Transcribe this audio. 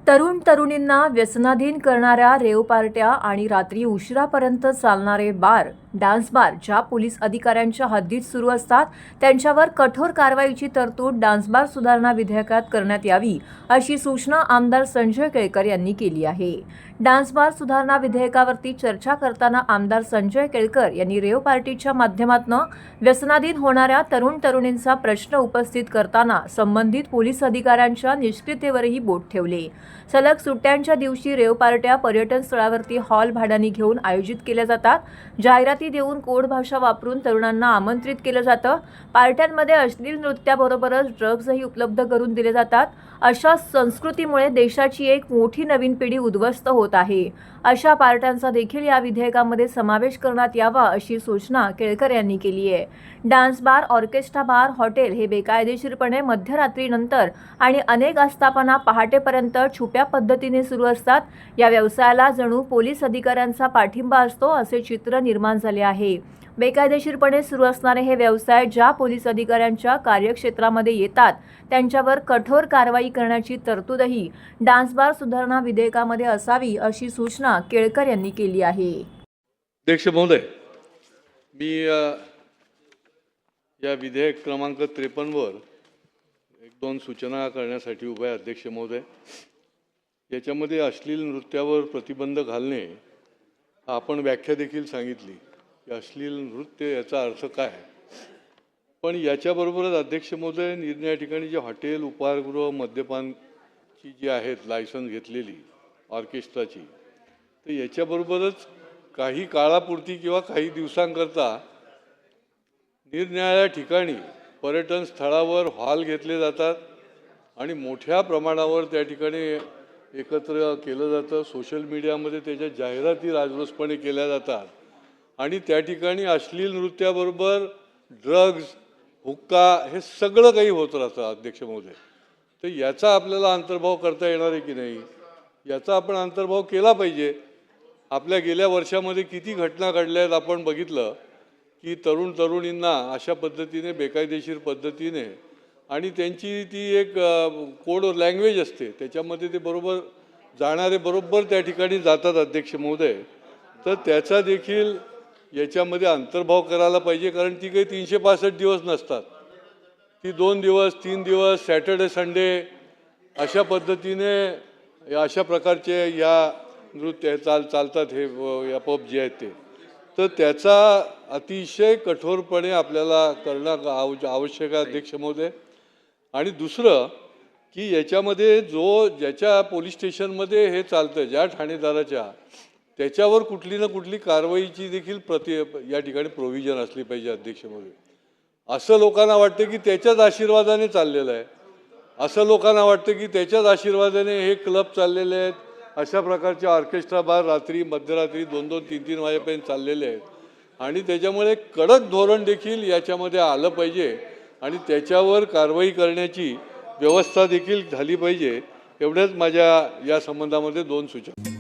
तरुण तरुणींना व्यसनाधीन करणाऱ्या रेव पार्ट्या आणि रात्री उशिरापर्यंत चालणारे बार, डान्स बार ज्या पोलीस अधिकाऱ्यांच्या हद्दीत सुरू असतात त्यांच्यावर कठोर कारवाईची तरतूद डान्स बार सुधारणा विधेयकात करण्यात यावी अशी सूचना आमदार संजय केळकर यांनी केली आहे। डान्स बार सुधारणा विधेयकावरती चर्चा करताना आमदार संजय केळकर यांनी रेव पार्टीच्या माध्यमातून व्यसनाधीन होणाऱ्या तरुण तरुणींचा प्रश्न उपस्थित करताना संबंधित पोलीस अधिकाऱ्यांच्या निष्क्रियतेवरही बोट ठेवले। सलग सुट्ट्यांच्या दिवशी रेव पार्ट्या पर्यटन स्थळावरती हॉल भाड्याने घेऊन आयोजित केल्या जातात। जाहिराती देऊन कोड भाषा वापरून तरुणांना आमंत्रित केलं जातं। पार्ट्यांमध्ये अश्लील नृत्याबरोबरच ड्रग्जही उपलब्ध करून दिले जातात। अशा संस्कृतीमुळे देशाची एक मोठी नवीन पिढी उद्ध्वस्त होत आहे। अशा पार्ट्यांचा देखील या विधेयकामध्ये समावेश करण्यात यावा अशी सूचना केळकर यांनी केली आहे। डान्स बार, ऑर्केस्ट्रा बार, हॉटेल हे बेकायदेशीरपणे मध्यरात्रीनंतर आणि अनेक आस्थापना पहाटेपर्यंत छुप्या पद्धतीने सुरू असतात। या व्यवसायाला जणू पोलीस अधिकाऱ्यांचा पाठिंबा असतो असे चित्र निर्माण झाले आहे। बेकायदेशीरपणे सुरू असणारे हे व्यवसाय ज्या पोलीस अधिकाऱ्यांच्या कार्यक्षेत्रामध्ये येतात त्यांच्यावर कठोर कारवाई करण्याची तरतूदही डान्स बार सुधारणा विधेयकामध्ये असावी अशी सूचना केळकर यांनी केली आहे। अध्यक्ष महोदय, मी या विधेयक क्रमांक 53 वर एक दोन सूचना करण्यासाठी उभा आहे। अध्यक्ष महोदय, याच्यामध्ये अश्लील नृत्यावर प्रतिबंध घालणे आपण व्याख्या देखील सांगितली की अश्लील नृत्य याचा अर्थ काय, पण याच्याबरोबरच अध्यक्ष महोदय निर्णय या ठिकाणी जे हॉटेल, उपाहारगृह, मद्यपानची जी आहेत लायसन्स घेतलेली ऑर्केस्ट्राची, तर याच्याबरोबरच काही काळापुरती किंवा काही दिवसांकरता निरनिराळ्या ठिकाणी पर्यटन स्थळावर हॉल घेतले जातात आणि मोठ्या प्रमाणावर त्या ठिकाणी एकत्र केलं जातं। सोशल मीडियामध्ये त्याच्या जाहिराती राजरोसपणे केल्या जातात आणि त्या ठिकाणी अश्लील नृत्याबरोबर ड्रग्ज, हुक्का हे सगळं काही होत राहतं। अध्यक्ष महोदय, तर याचा आपल्याला अंतर्भाव करता येणार आहे की नाही, याचा आपण अंतर्भाव केला पाहिजे। आपल्या गेल्या वर्षामध्ये किती घटना घडल्या आहेत आपण बघितलं की तरुण तरुणींना अशा पद्धतीने बेकायदेशीर पद्धतीने आणि त्यांची ती एक कोड लँग्वेज असते त्याच्यामध्ये ते बरोबर जाणारे बरोबर त्या ठिकाणी जातात। अध्यक्ष महोदय, तर त्याचा देखील याच्यामध्ये अंतर्भाव करायला पाहिजे, कारण ती काही 365 दिवस नसतात, ती 2 दिवस 3 दिवस सॅटर्डे संडे अशा पद्धतीने अशा प्रकारचे या नृत्य चालतात हे या पब जे आहेत ते, तर त्याचा अतिशय कठोरपणे आपल्याला करणं आवश्यक आहे। अध्यक्ष महोदय, आणि दुसरं की याच्यामध्ये ज्याच्या पोलीस स्टेशनमध्ये हे चालतं ज्या ठाणेदाराच्या, त्याच्यावर कुठली ना कुठली कारवाईची देखील या ठिकाणी प्रोव्हिजन असली पाहिजे। अध्यक्ष महोदय, असं लोकांना वाटतं की त्याच्याच आशीर्वादाने चाललेलं आहे, असं लोकांना वाटतं की त्याच्याच आशीर्वादाने हे क्लब चाललेले आहेत, अशा प्रकारचे ऑर्केस्ट्रा बार रात्री मध्यरात्री 2-2, 3-3 वाजेपर्यंत चाललेले आहेत आणि त्याच्यामुळे कडक धोरण देखील याच्यामध्ये आलं पाहिजे आणि त्याच्यावर कारवाई करण्याची व्यवस्था देखील झाली पाहिजे। एवढ्याच माझ्या या संबंधामध्ये 2 सूचना।